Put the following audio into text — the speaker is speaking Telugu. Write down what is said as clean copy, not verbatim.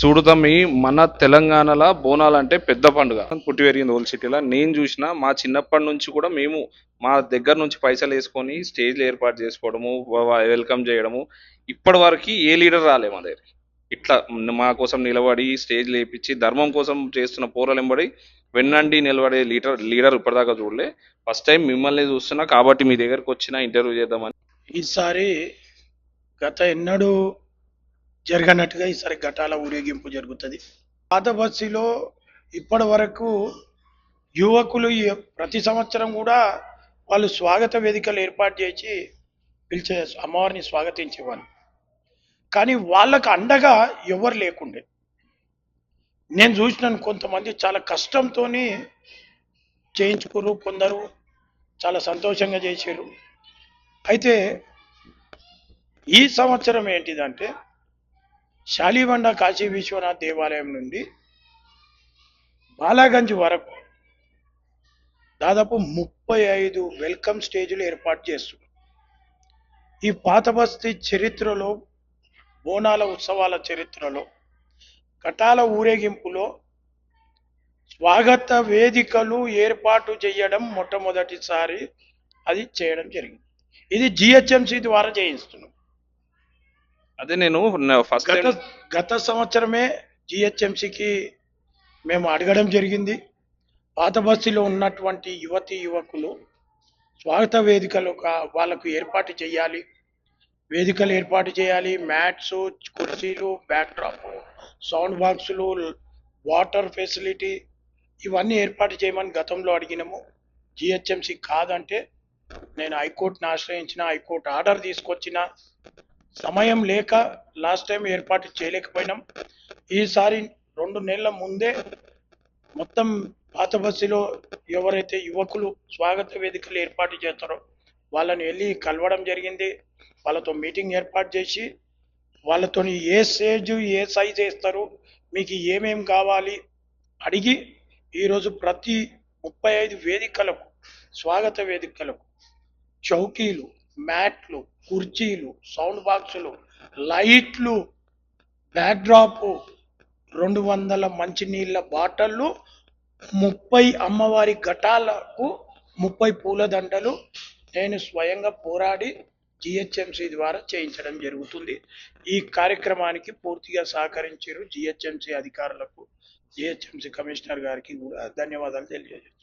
చూడుతమ్మి మన తెలంగాణలో బోనాలు అంటే పెద్ద పండుగ. పుట్టి పెరిగింది ఓల్డ్ సిటీలో. నేను చూసిన మా చిన్నప్పటి నుంచి కూడా మేము మా దగ్గర నుంచి పైసలు వేసుకొని స్టేజ్లు ఏర్పాటు చేసుకోవడము, వెల్కమ్ చేయడము. ఇప్పటి వరకు ఏ లీడర్ రాలే మా దగ్గర ఇట్లా మా కోసం నిలబడి స్టేజ్ లేపించి ధర్మం కోసం చేస్తున్న పోరాలెంబడి వెన్నండి నిలబడే లీడర్ ఇప్పటిదాకా చూడలే. ఫస్ట్ టైం మిమ్మల్ని చూస్తున్నా కాబట్టి మీ దగ్గరకు వచ్చిన ఇంటర్వ్యూ చేద్దామని. ఈసారి గత ఎన్నడూ జరగనట్టుగా ఈసారి ఘటాల ఊరేగింపు జరుగుతుంది. పాత బస్సులో ఇప్పటి వరకు యువకులు ప్రతి సంవత్సరం కూడా వాళ్ళు స్వాగత వేదికలు ఏర్పాటు చేసి పిలిచే అమ్మవారిని స్వాగతించేవాళ్ళు. కానీ వాళ్ళకు అండగా ఎవరు లేకుండే. నేను చూసినాను కొంతమంది చాలా కష్టంతో చేయించుకురు, కొందరు చాలా సంతోషంగా చేశారు. అయితే ఈ సంవత్సరం ఏంటిదంటే శాలిబండ కాశీ విశ్వనాథ్ దేవాలయం నుండి బాలాగంజ్ వరకు దాదాపు 35 వెల్కమ్ స్టేజీలు ఏర్పాటు చేస్తున్నారు. ఈ పాత బస్తీ చరిత్రలో, బోనాల ఉత్సవాల చరిత్రలో, ఘటాల ఊరేగింపులో స్వాగత వేదికలు ఏర్పాటు చేయడం మొట్టమొదటిసారి అది చేయడం జరిగింది. ఇది జిహెచ్ఎంసి ద్వారా చేయిస్తున్నాం. అదే నేను ఫస్ట్ గత సంవత్సరమే జిహెచ్ఎంసికి మేము అడగడం జరిగింది. పాత బస్తీలో ఉన్నటువంటి యువతి యువకులు స్వాగత వేదికలు వాళ్ళకు ఏర్పాటు చేయాలి, వేదికలు ఏర్పాటు చేయాలి, మ్యాట్స్, కుర్చీలు, బ్యాక్ డ్రాప్, సౌండ్ బాక్సులు, వాటర్ ఫెసిలిటీ ఇవన్నీ ఏర్పాటు చేయమని గతంలో అడిగినాము. జిహెచ్ఎంసి కాదంటే నేను హైకోర్టును ఆశ్రయించిన, హైకోర్టు ఆర్డర్ తీసుకొచ్చిన, సమయం లేక లాస్ట్ టైం ఏర్పాటు చేయలేకపోయినాం. ఈసారి 2 నెలల ముందే మొత్తం పాత బస్సులో ఎవరైతే యువకులు స్వాగత వేదికలు ఏర్పాటు చేస్తారో వాళ్ళని వెళ్ళి కలవడం జరిగింది. వాళ్ళతో మీటింగ్ ఏర్పాటు చేసి వాళ్ళతో ఏ స్టేజ్ ఏ సైజ్ వేస్తారు, మీకు ఏమేం కావాలి అడిగి ఈరోజు ప్రతి 35 వేదికలకు, స్వాగత వేదికలకు చౌకీలు, మ్యాట్లు, కుర్చీలు, సౌండ్ బాక్సులు, లైట్లు, బ్యాక్ డ్రాప్, 200 మంచినీళ్ళ బాటళ్ళు, 30 అమ్మవారి ఘటాలకు 30 పూలదండలు నేను స్వయంగా పోరాడి జిహెచ్ఎంసి ద్వారా చేయించడం జరుగుతుంది. ఈ కార్యక్రమానికి పూర్తిగా సహకరించారు జిహెచ్ఎంసి అధికారులకు, జిహెచ్ఎంసి కమిషనర్ గారికి కూడా ధన్యవాదాలు తెలియజేస్తాను.